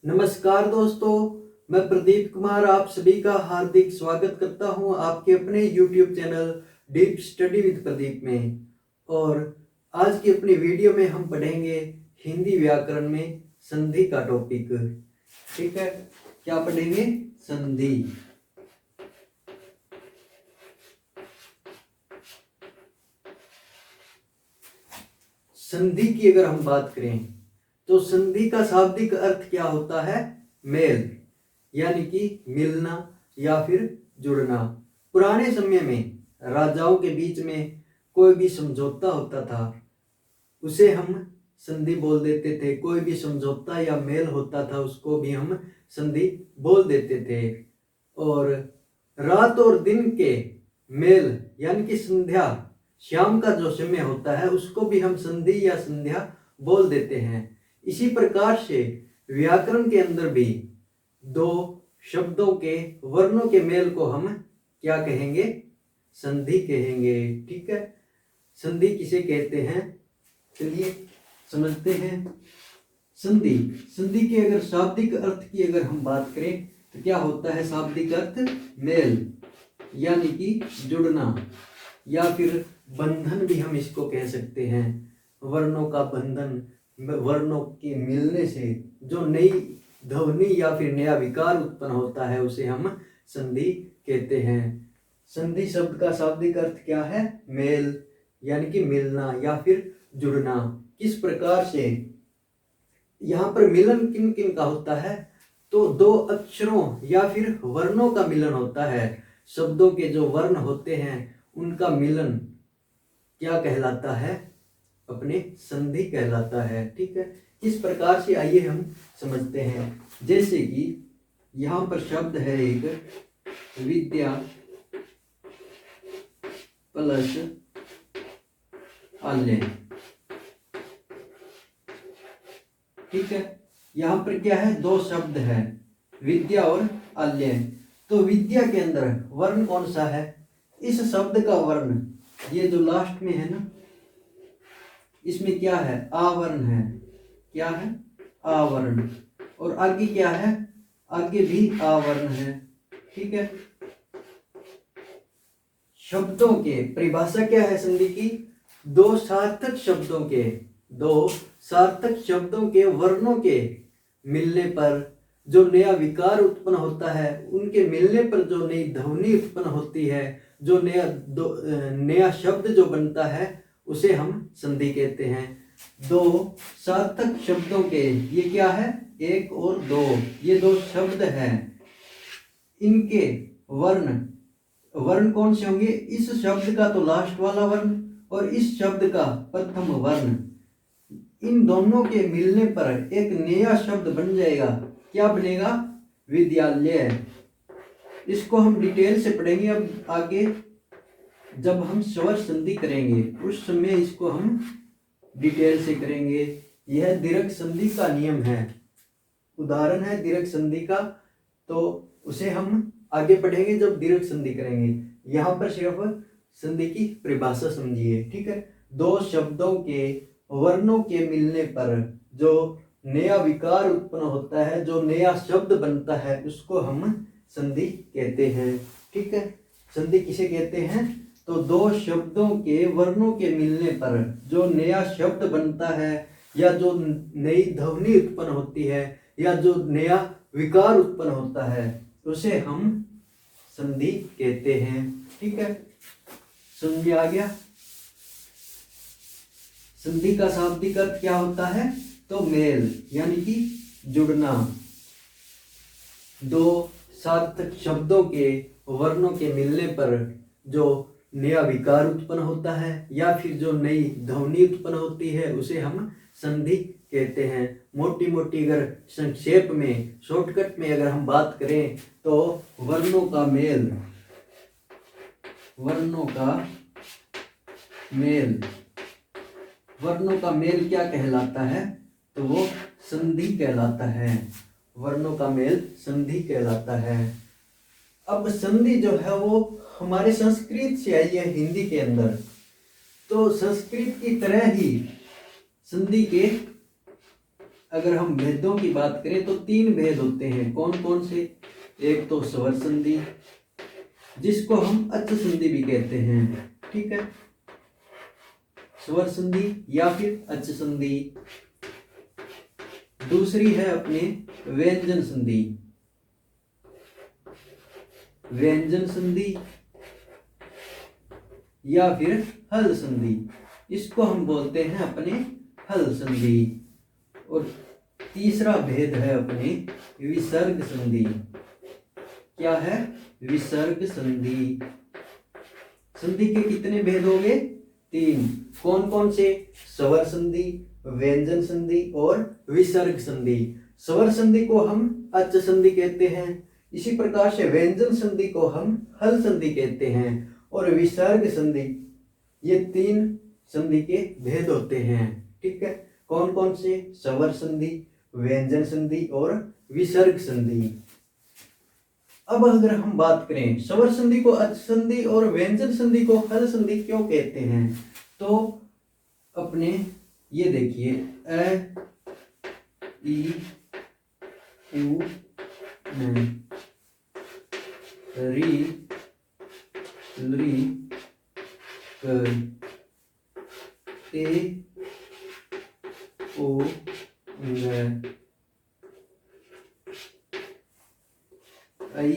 नमस्कार दोस्तों, मैं प्रदीप कुमार आप सभी का हार्दिक स्वागत करता हूं आपके अपने YouTube channel deep study with Pradeep में। और आज की अपनी वीडियो में हम पढ़ेंगे हिंदी व्याकरण में संधि का टॉपिक। ठीक है, क्या पढ़ेंगे? संधि। संधि की अगर हम बात करें तो संधि का शाब्दिक अर्थ क्या होता है? मेल, यानी कि मिलना या फिर जुड़ना। पुराने समय में राजाओं के बीच में कोई भी समझौता होता था उसे हम संधि बोल देते थे। कोई भी समझौता या मेल होता था उसको भी हम संधि बोल देते थे। और रात और दिन के मेल यानी कि संध्या, शाम का जो समय होता है उसको भी हम संधि या संध्या बोल देते हैं। इसी प्रकार से व्याकरण के अंदर भी दो शब्दों के वर्णों के मेल को हम क्या कहेंगे? संधि कहेंगे। ठीक है, संधि किसे कहते हैं चलिए समझते हैं। संधि, संधि के अगर शाब्दिक अर्थ की अगर हम बात करें तो क्या होता है शाब्दिक अर्थ? मेल, यानी कि जुड़ना या फिर बंधन भी हम इसको कह सकते हैं। वर्णों का बंधन, वर्णों के मिलने से जो नई ध्वनि या फिर नया विकार उत्पन्न होता है उसे हम संधि कहते हैं। संधि शब्द का शाब्दिक अर्थ क्या है? मेल, यानी कि मिलना या फिर जुड़ना। किस प्रकार से यहाँ पर मिलन किन किन का होता है? तो दो अक्षरों या फिर वर्णों का मिलन होता है। शब्दों के जो वर्ण होते हैं उनका मिलन क्या कहलाता है? अपने संधि कहलाता है। ठीक है, इस प्रकार से आइए हम समझते हैं। जैसे कि यहाँ पर शब्द है एक विद्या प्लस आल्य। ठीक है, यहाँ पर क्या है? दो शब्द है, विद्या और आल्य। तो विद्या के अंदर वर्ण कौन सा है? इस शब्द का वर्ण, ये जो लास्ट में है ना, इसमें क्या है? आवर्ण है। क्या है? आवर्ण। और आगे क्या है? आगे भी आवर्ण है। ठीक है, शब्दों के परिभाषा क्या है संधि की? दो सार्थक शब्दों के वर्णों के मिलने पर जो नया विकार उत्पन्न होता है, उनके मिलने पर जो नई ध्वनि उत्पन्न होती है, जो नया शब्द जो बनता है उसे हम संधि कहते हैं। दो सार्थक शब्दों के, ये क्या है? एक और दो, ये दो शब्द हैं। इनके वर्ण कौन से होंगे? इस शब्द का तो लास्ट वाला वर्ण और इस शब्द का प्रथम वर्ण। इन दोनों के मिलने पर एक नया शब्द बन जाएगा। क्या बनेगा? विद्यालय। इसको हम डिटेल से पढ़ेंगे अब आगे, जब हम स्वर संधि करेंगे उस समय इसको हम डिटेल से करेंगे। यह दीर्घ संधि का नियम है, उदाहरण है दीर्घ संधि का, तो उसे हम आगे पढ़ेंगे जब दीर्घ संधि करेंगे। यहाँ पर सिर्फ संधि की परिभाषा समझिए। ठीक है, दो शब्दों के वर्णों के मिलने पर जो नया विकार उत्पन्न होता है, जो नया शब्द बनता है, उसको हम संधि कहते हैं। ठीक है, संधि किसे कहते हैं? तो दो शब्दों के वर्णों के मिलने पर जो नया शब्द बनता है या जो नई ध्वनि उत्पन्न होती है या जो नया विकार उत्पन्न होता है उसे हम संधि कहते हैं। ठीक है, समझ आ गया? संधि का शाब्दिक अर्थ क्या होता है? तो मेल, यानी कि जुड़ना। दो सार्थक शब्दों के वर्णों के मिलने पर जो नया विकार उत्पन्न होता है या फिर जो नई ध्वनि उत्पन्न होती है उसे हम संधि कहते हैं। मोटी मोटी अगर संक्षेप में, शॉर्टकट में अगर हम बात करें तो वर्णों का मेल क्या कहलाता है? तो वो संधि कहलाता है। वर्णों का मेल संधि कहलाता है। अब संधि जो है वो हमारे संस्कृत से आई है हिंदी के अंदर। तो संस्कृत की तरह ही संधि के अगर हम भेदों की बात करें तो 3 भेद होते हैं। कौन कौन से? एक तो स्वर संधि, जिसको हम अच् संधि भी कहते हैं, ठीक है, स्वर संधि या फिर अच् संधि। दूसरी है अपने व्यंजन संधि, व्यंजन संधि या फिर हल संधि, इसको हम बोलते हैं अपने हल संधि। और तीसरा भेद है अपने विसर्ग संधि। क्या है? विसर्ग संधि। संधि के कितने भेद हो गए? 3। कौन कौन से? स्वर संधि, व्यंजन संधि और विसर्ग संधि। स्वर संधि को हम अच् संधि कहते हैं, इसी प्रकार से व्यंजन संधि को हम हल संधि कहते हैं, और विसर्ग संधि। ये 3 संधि के भेद होते हैं, ठीक है। कौन कौन से? स्वर संधि, व्यंजन संधि और विसर्ग संधि। अब अगर हम बात करें स्वर संधि को अच् संधि और व्यंजन संधि को हल संधि क्यों कहते हैं, तो अपने ये देखिए अ ई उ री ली ए ओ आई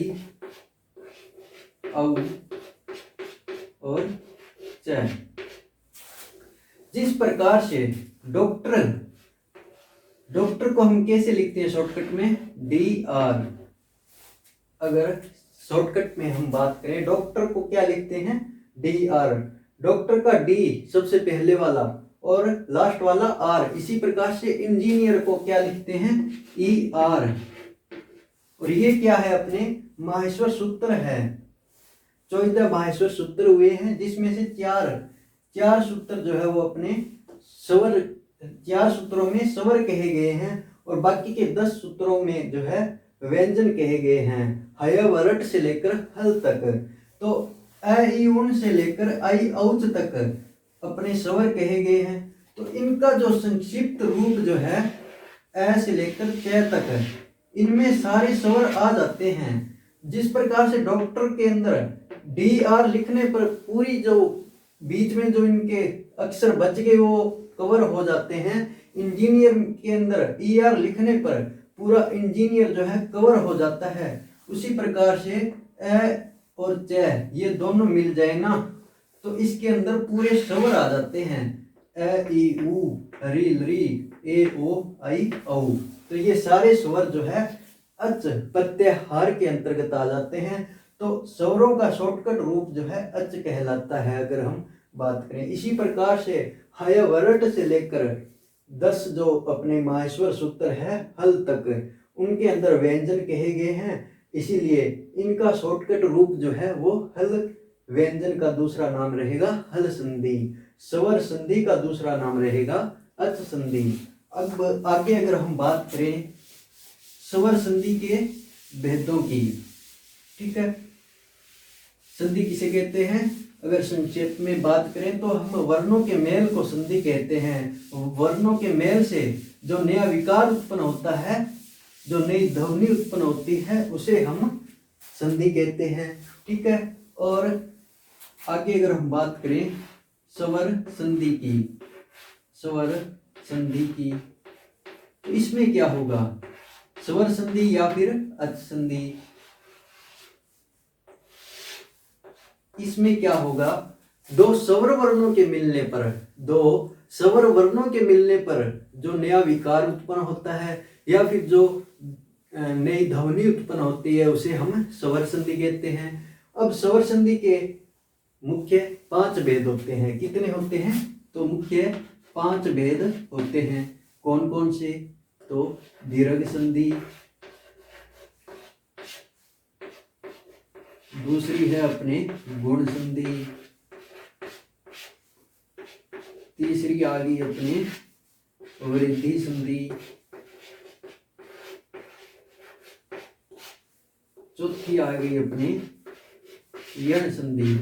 औ और च। जिस प्रकार से डॉक्टर को हम कैसे लिखते हैं शॉर्टकट में? DR। अगर शॉर्टकट में हम बात करें डॉक्टर को क्या लिखते हैं? DR। डॉक्टर का D सबसे पहले वाला और लास्ट वाला R। इसी प्रकार से इंजीनियर को क्या लिखते हैं? ER। और ये क्या है? अपने माहेश्वर सूत्र है। 14 माहेश्वर सूत्र हुए हैं, जिसमें से चार सूत्र जो है वो अपने स्वर, 4 सूत्रों में स्वर कहे गए हैं, और बाकी के 10 सूत्रों में जो है व्यंजन कहे गए हैं, हय वरट से लेकर हल तक। तो अ ई उन से लेकर आई औच तक अपने स्वर कहे गए हैं। तो इनका जो संक्षिप्त रूप जो है अ से लेकर च तक, इनमें सारे स्वर आ जाते हैं। जिस प्रकार से डॉक्टर के अंदर DR लिखने पर पूरी जो बीच में जो इनके अक्षर बच गए वो कवर हो जाते हैं, इंजीनियर के अंदर ER लिखने पर पूरा इंजीनियर जो है कवर हो जाता है। उसी प्रकार से अ और च ये दोनों मिल जाए ना, तो इसके अंदर पूरे स्वर आ जाते हैं, अ ई उ री ली ए ओ आई औ। तो ये सारे स्वर जो है अच् प्रत्याहार के अंतर्गत आ जाते हैं। तो स्वरों का शॉर्टकट रूप जो है अच् कहलाता है, अगर हम बात करें। इसी प्रकार से हय वरट से लेकर 10 जो अपने माहेश्वर सूत्र है हल तक, उनके अंदर व्यंजन कहे गए हैं, इसीलिए इनका शॉर्टकट रूप जो है वो हल व्यंजन का दूसरा नाम रहेगा हल संधि, स्वर संधि का दूसरा नाम रहेगा अच् संधि। अब आगे अगर हम बात करें स्वर संधि के भेदों की, ठीक है, संधि किसे कहते हैं? अगर संक्षेप में बात करें तो हम वर्णों के मेल को संधि कहते हैं। वर्णों के मेल से जो नया विकार उत्पन्न होता है, जो नई ध्वनि उत्पन्न होती है, उसे हम संधि कहते हैं, ठीक है। और आगे अगर हम बात करें स्वर संधि की, स्वर संधि की, तो इसमें क्या होगा? स्वर संधि या फिर अच् संधि, इसमें क्या होगा? दो स्वर वर्णों के मिलने पर जो नया विकार उत्पन्न होता है या फिर जो नई ध्वनि उत्पन्न होती है, उसे हम स्वर संधि कहते हैं। अब स्वर संधि के मुख्य 5 भेद होते हैं। कितने होते हैं? तो मुख्य 5 भेद होते हैं। कौन कौन से? तो दीर्घ संधि, दूसरी है अपने गुण संधि, तीसरी आ गई अपनी वृद्धि संधि, चौथी आ गई अपनी यण संधि,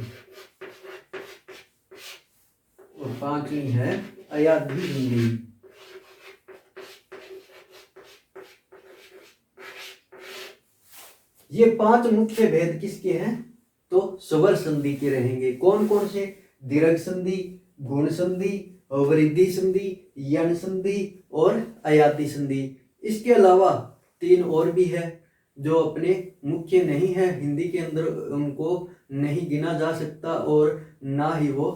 और 5वीं है अयाधी संधि। ये 5 मुख्य भेद किसके हैं? तो स्वर संधि के रहेंगे। कौन कौन से? दीर्घ संधि, गुण संधि, वृद्धि संधि, यण संधि और अयाति संधि। इसके अलावा 3 और भी है जो अपने मुख्य नहीं है, हिंदी के अंदर उनको नहीं गिना जा सकता और ना ही वो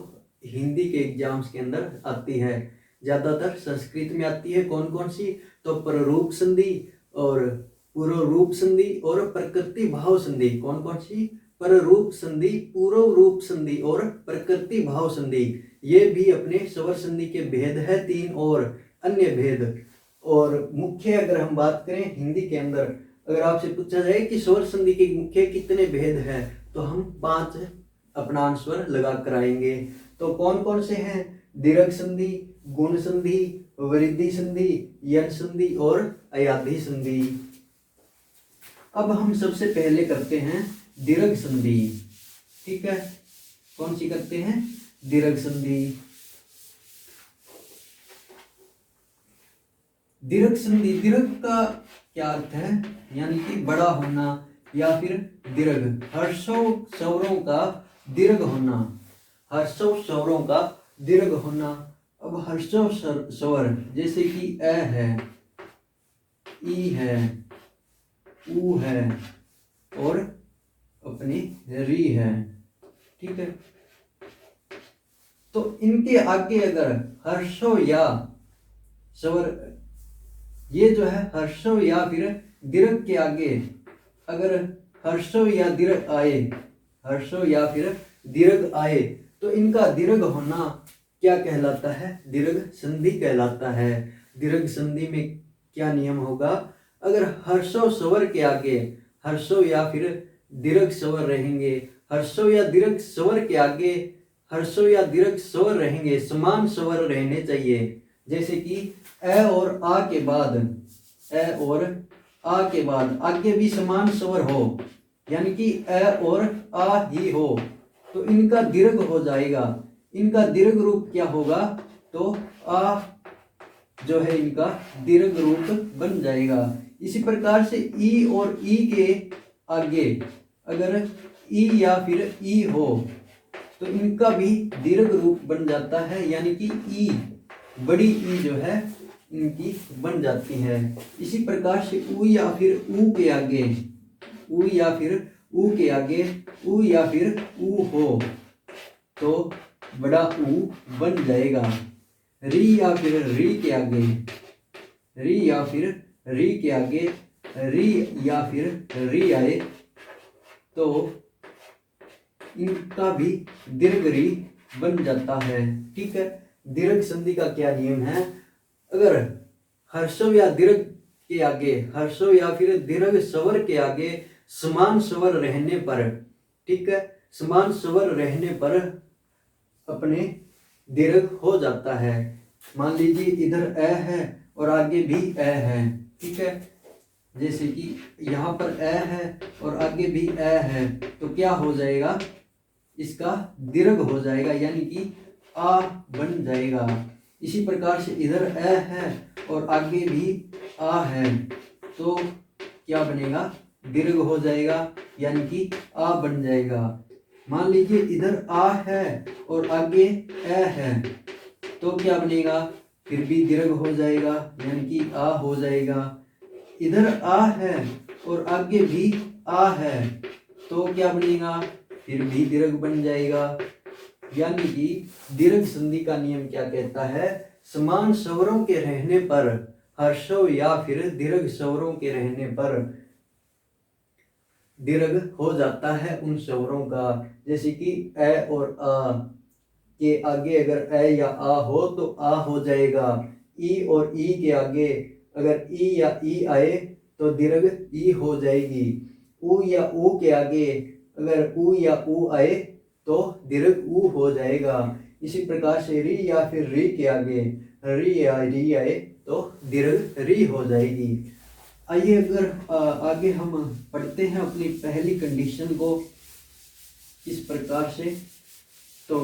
हिंदी के एग्जाम्स के अंदर आती है, ज़्यादातर संस्कृत में आती है। कौन कौन सी? तो प्ररूप संधि और पूर्व रूप संधि और प्रकृति भाव संधि। कौन कौन सी? प्ररूप संधि, पूर्व रूप संधि और प्रकृति भाव संधि। ये भी अपने स्वर संधि के भेद है 3 और अन्य भेद। और मुख्य अगर हम बात करें हिंदी के अंदर, अगर आपसे पूछा जाए कि स्वर संधि के मुख्य कितने भेद हैं, तो हम 5 अपना आंसर लगा कर आएंगे। तो कौन कौन से हैं? दीर्घ संधि, गुण संधि, वृद्धि संधि, यण संधि और अयाधि संधि। अब हम सबसे पहले करते हैं दीर्घ संधि। ठीक है, कौन सी करते हैं? दीर्घ संधि। दीर्घ संधि, दीर्घ का क्या अर्थ है? यानी कि बड़ा होना या फिर दीर्घ, हर्षों स्वरों का दीर्घ होना, हर्षों स्वरों का दीर्घ होना। अब हर्षों स्वर जैसे कि अ है, ई है, ऊ है और अपनी री है। ठीक है, तो इनके आगे अगर हर्षों या स्वर, ये जो है हर्षों या फिर दीर्घ के आगे अगर हर्षों या दीर्घ आए, हर्षों या फिर दीर्घ आए, तो इनका दीर्घ होना क्या कहलाता है? दीर्घ संधि कहलाता है। दीर्घ संधि में क्या नियम होगा? अगर हर्षों स्वर के आगे हर्षों या फिर दीर्घ स्वर रहेंगे, हर्षों या दीर्घ स्वर के आगे हर्षों या दीर्घ स्वर रहेंगे, समान स्वर रहने चाहिए। जैसे कि अ और आ के बाद, अ और आ के बाद आगे भी समान स्वर हो, यानी कि अ और आ ही हो, तो इनका दीर्घ हो जाएगा। इनका दीर्घ रूप क्या होगा? तो आ जो है इनका दीर्घ रूप बन जाएगा। इसी प्रकार से ई और ई के आगे अगर ई या फिर ई हो तो इनका भी दीर्घ रूप बन जाता है, यानी कि ई, बड़ी ई जो है इनकी बन जाती है। इसी प्रकार से ऊ या फिर ऊ के आगे, ऊ या फिर ऊ के आगे ऊ या फिर ऊ हो तो बड़ा ऊ बन जाएगा। री या फिर री के आगे, री या फिर री के आगे री या फिर री आए तो इनका भी दीर्घ री बन जाता है। ठीक है, दीर्घ संधि का क्या नियम है? अगर हर्षों या दीर्घ के आगे, हर्षों या फिर दीर्घ स्वर के आगे समान स्वर रहने पर, ठीक है, समान स्वर रहने पर अपने दीर्घ हो जाता है। मान लीजिए इधर अ है और आगे भी अ है। ठीक है, जैसे कि यहाँ पर अ है और आगे भी अ है, तो क्या हो जाएगा? इसका दीर्घ हो जाएगा, यानी कि आ बन जाएगा। इसी प्रकार से इधर अ है और आगे भी आ है, तो क्या बनेगा? दीर्घ हो जाएगा, यानी कि आ बन जाएगा। मान लीजिए इधर आ है और आगे अ है, तो क्या बनेगा? फिर भी दीर्घ हो जाएगा, यानी कि आ हो जाएगा। इधर आ है और आगे भी आ है, तो क्या बनेगा? फिर भी दीर्घ बन जाएगा। यानी कि दीर्घ संधि का नियम क्या कहता है? समान स्वरों के रहने पर, हर्षों या फिर दीर्घ स्वरों के रहने पर दीर्घ हो जाता है उन स्वरों का। जैसे कि अ और आ के आगे अगर अ या आ हो तो आ हो जाएगा। ई और ई के आगे अगर ई या ई आए तो दीर्घ ई हो जाएगी। ऊ या ऊ के आगे अगर ऊ या ऊ आए तो दीर्घ ऊ हो जाएगा। इसी प्रकार से री या फिर री के आगे री या री आए तो दीर्घ री हो जाएगी। आइए अगर आगे हम पढ़ते हैं अपनी पहली कंडीशन को इस प्रकार से। तो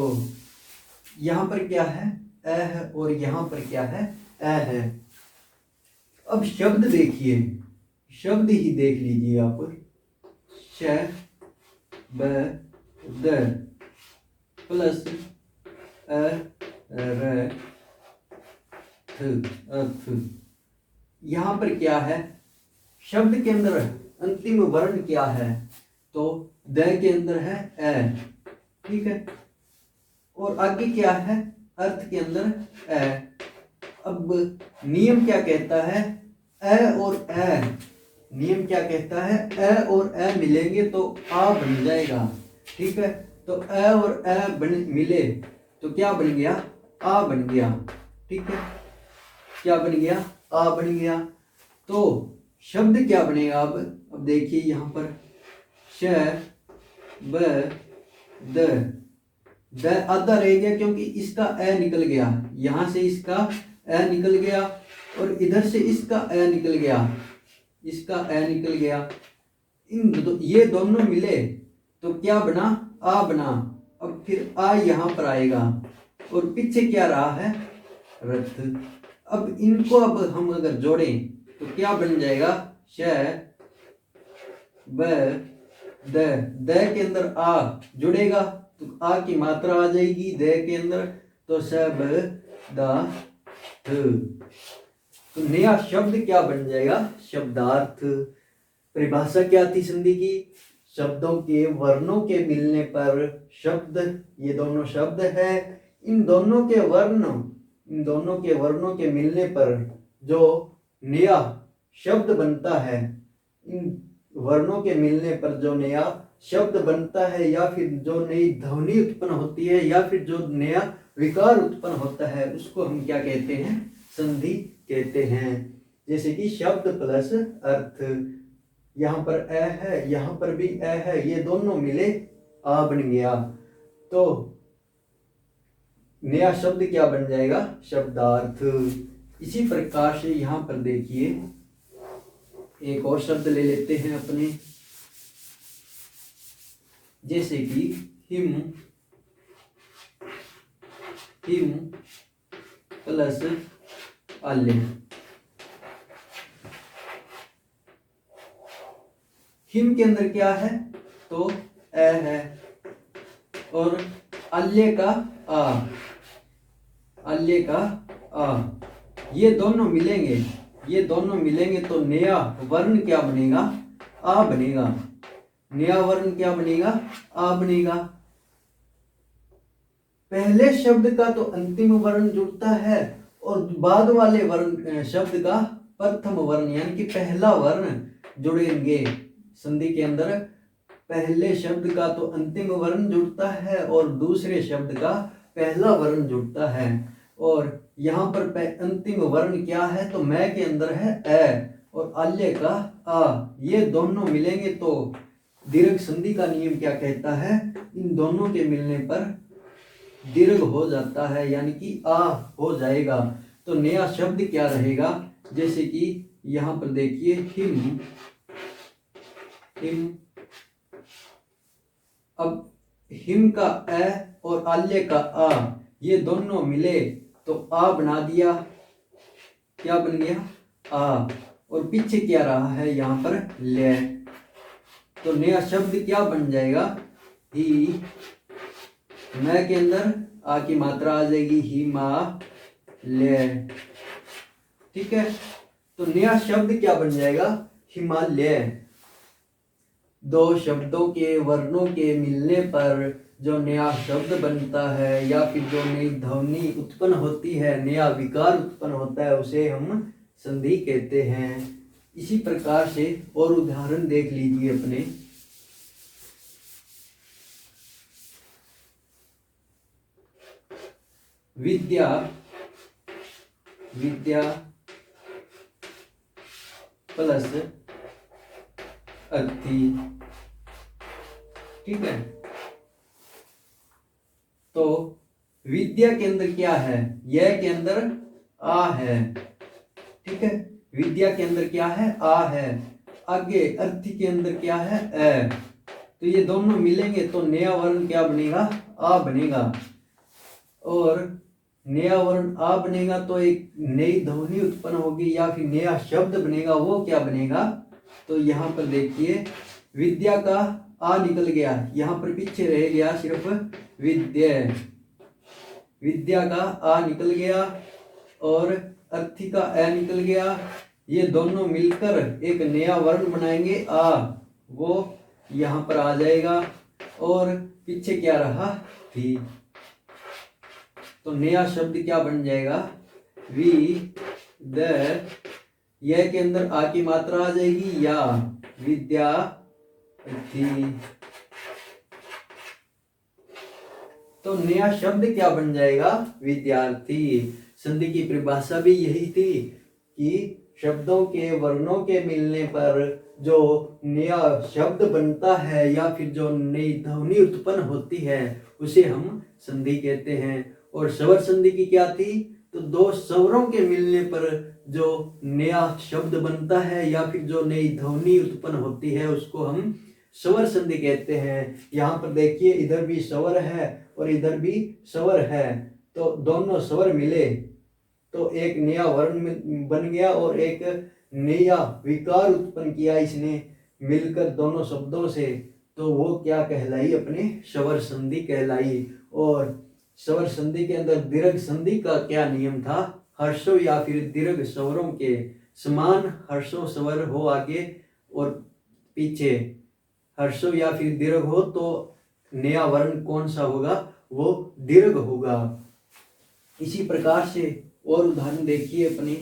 यहाँ पर क्या है? अ है और यहाँ पर क्या है? अ है। अब शब्द देखिए, शब्द ही देख लीजिए आप। श ब द प्लस अ र थ अर्थ। यहां पर क्या है, शब्द के अंदर अंतिम वर्ण क्या है, तो द के अंदर है ए, ठीक है, और आगे क्या है, अर्थ के अंदर ए। अब नियम क्या कहता है, ए और ए, नियम क्या कहता है, ए और ए मिलेंगे तो आ बन जाएगा, ठीक है। तो ए और ए मिले तो क्या बन गया, आ बन गया, ठीक है, क्या बन गया, आ बन गया। तो शब्द क्या बनेगा, अब देखिए यहाँ पर श ब द आधा रह गया क्योंकि इसका ए निकल गया, यहां से इसका ए निकल गया और इधर से इसका ए निकल गया, इसका ए निकल गया। ये दोनों मिले तो क्या बना, आ बना। अब फिर आ यहाँ पर आएगा और पीछे क्या रहा है, रथ। अब इनको अब हम अगर जोड़ें तो क्या बन जाएगा, श ब द के अंदर आ जुड़ेगा तो आ की मात्रा आ जाएगी द के अंदर, तो स ब दा थ। तो नया शब्द क्या बन जाएगा, शब्दार्थ। परिभाषा क्या थी संधि की, शब्दों के वर्णों के मिलने पर शब्द, ये दोनों शब्द है, इन दोनों के वर्णों के मिलने पर जो नया शब्द बनता है, इन वर्णों के मिलने पर जो नया शब्द बनता है या फिर जो नई ध्वनि उत्पन्न होती है या फिर जो नया विकार उत्पन्न होता है, उसको हम क्या कहते हैं, संधि कहते हैं। जैसे कि शब्द प्लस अर्थ, यहाँ पर ए है, यहाँ पर भी ए है, ये दोनों मिले आ बन गया, तो नया शब्द क्या बन जाएगा, शब्दार्थ। इसी प्रकार से यहाँ पर देखिए एक और शब्द ले लेते हैं अपने, जैसे कि हिम प्लस आल्य। हिम के अंदर क्या है, तो ए है, और आल्य का आ, ये दोनों मिलेंगे तो नया वर्ण क्या बनेगा, आ बनेगा, नया वर्ण क्या बनेगा, आ बनेगा। पहले शब्द का तो अंतिम वर्ण जुड़ता है और बाद वाले वर्ण शब्द का प्रथम वर्ण यानी कि पहला वर्ण जुड़ेंगे। संधि के अंदर पहले शब्द का तो अंतिम वर्ण जुड़ता है और दूसरे शब्द का पहला वर्ण जुड़ता है, और यहाँ पर अंतिम वर्ण क्या है, तो मैं के अंदर है ए और आल्य का आ, ये दोनों मिलेंगे तो दीर्घ संधि का नियम क्या कहता है, इन दोनों के मिलने पर दीर्घ हो जाता है, यानी कि आ हो जाएगा। तो नया शब्द क्या रहेगा, जैसे कि यहाँ पर देखिए हिम, अब हिम का ए और आल्य का आ, ये दोनों मिले तो आ बना दिया, क्या बन गया, आ, और पीछे क्या रहा है, यहाँ पर ले, तो नया शब्द क्या बन जाएगा, ही, मैं के अंदर आ की मात्रा आ जाएगी, ही मा ले, ठीक है। तो नया शब्द क्या बन जाएगा, हिमालय। दो शब्दों के वर्णों के मिलने पर जो नया शब्द बनता है या फिर जो नई ध्वनि उत्पन्न होती है, नया विकार उत्पन्न होता है, उसे हम संधि कहते हैं। इसी प्रकार से और उदाहरण देख लीजिए अपने, विद्या प्लस अर्थी, ठीक है। तो विद्या के अंदर क्या है, यह के अंदर आ है, ठीक है, विद्या के अंदर क्या है, आ है। आगे अर्थी के अंदर क्या है, ए, तो ये दोनों मिलेंगे तो नया वर्ण क्या बनेगा, आ बनेगा, और नया वर्ण आ बनेगा तो एक नई ध्वनि उत्पन्न होगी या फिर नया शब्द बनेगा, वो क्या बनेगा, तो यहाँ पर देखिए विद्या का आ निकल गया, यहाँ पर पीछे रह गया सिर्फ विद्या। विद्या का आ निकल गया और अर्थी का ए निकल गया। ये दोनों मिलकर एक नया वर्ण बनाएंगे आ, वो यहाँ पर आ जाएगा और पीछे क्या रहा वी। तो नया शब्द क्या बन जाएगा वी द। यह के अंदर आ की मात्रा आ जाएगी या विद्या थी। तो नया शब्द क्या बन जाएगा विद्यार्थी। संधि की परिभाषा भी यही थी कि शब्दों के वर्णों के मिलने पर जो नया शब्द बनता है या फिर जो नई ध्वनि उत्पन्न होती है उसे हम संधि कहते हैं। और स्वर संधि की क्या थी, तो दो स्वरों के मिलने पर जो नया शब्द बनता है या फिर जो नई ध्वनि उत्पन्न होती है उसको हम स्वर संधि कहते हैं। यहाँ पर देखिए इधर भी स्वर है और इधर भी स्वर है, तो दोनों स्वर मिले तो एक नया वर्ण बन गया और एक नया विकार उत्पन्न किया इसने मिलकर दोनों शब्दों से, तो वो क्या कहलाई अपने स्वर संधि कहलाई। और स्वर संधि के अंदर दीर्घ संधि का क्या नियम था, हर्षों या फिर दीर्घ स्वरों के समान हर्षों स्वर हो आगे और पीछे, हर्षों या फिर दीर्घ हो तो नया वर्ण कौन सा होगा, वो दीर्घ होगा। इसी प्रकार से और उदाहरण देखिए अपनी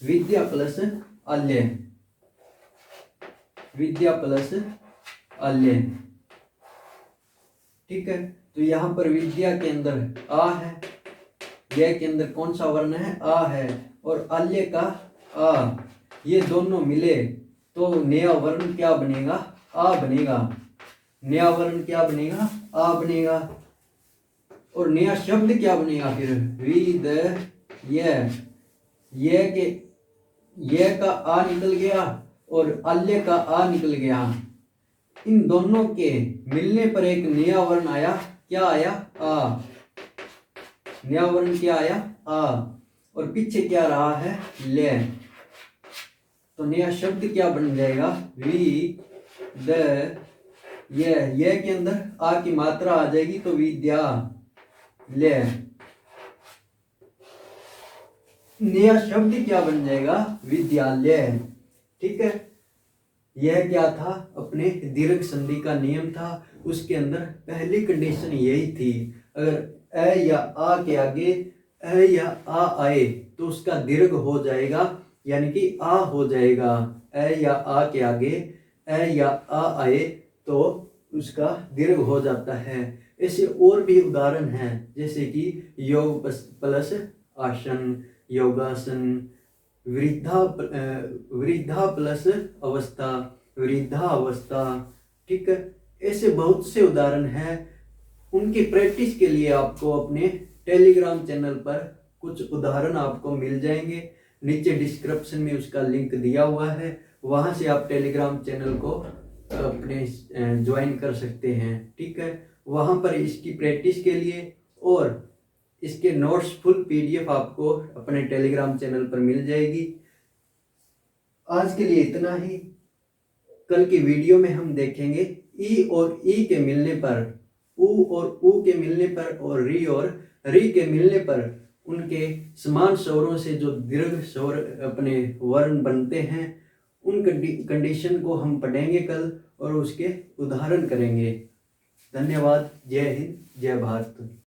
विद्या प्लस अल्य। विद्या प्लस अल्य, ठीक है। तो यहाँ पर विद्या के अंदर आ है, यह के अंदर कौन सा वर्ण है आ है और अल्य का आ, ये दोनों मिले तो नया वर्ण क्या बनेगा आ बनेगा। नया वर्ण क्या बनेगा आ बनेगा। और नया शब्द क्या बनेगा फिर विद यह का आ निकल गया और अल्य का आ निकल गया। इन दोनों के मिलने पर एक नया वर्ण आया, क्या आया आ। नया वर्ण क्या आया आ और पीछे क्या रहा है ले। तो नया शब्द क्या बन जाएगा वी द यह के अंदर आ की मात्रा आ जाएगी तो विद्या ले। नया शब्द क्या बन जाएगा विद्यालय, ठीक है। यह क्या था अपने दीर्घ संधि का नियम था। उसके अंदर पहली कंडीशन यही थी, अगर अ या आ के आगे अ या आ आए तो उसका दीर्घ हो जाएगा, यानी कि आ हो जाएगा। अ या आ के आगे अ या आ आए तो उसका दीर्घ हो जाता है। ऐसे और भी उदाहरण हैं, जैसे कि योग प्लस आसन, योगासन, वृद्धा प्लस अवस्था, वृद्धा अवस्था, ठीक है। ऐसे बहुत से उदाहरण हैं। उनकी प्रैक्टिस के लिए आपको अपने टेलीग्राम चैनल पर कुछ उदाहरण आपको मिल जाएंगे। नीचे डिस्क्रिप्शन में उसका लिंक दिया हुआ है, वहां से आप टेलीग्राम चैनल को अपने ज्वाइन कर सकते हैं, ठीक है। वहां पर इसकी प्रैक्टिस के लिए और इसके नोट्स फुल पीडीएफ आपको अपने टेलीग्राम चैनल पर मिल जाएगी। आज के लिए इतना ही। कल की वीडियो में हम देखेंगे ई और ई के मिलने पर, उ और उ के मिलने पर और री के मिलने पर उनके समान स्वरों से जो दीर्घ स्वर अपने वर्ण बनते हैं, उन कंडीशन को हम पढ़ेंगे कल और उसके उदाहरण करेंगे। धन्यवाद। जय हिंद, जय भारत।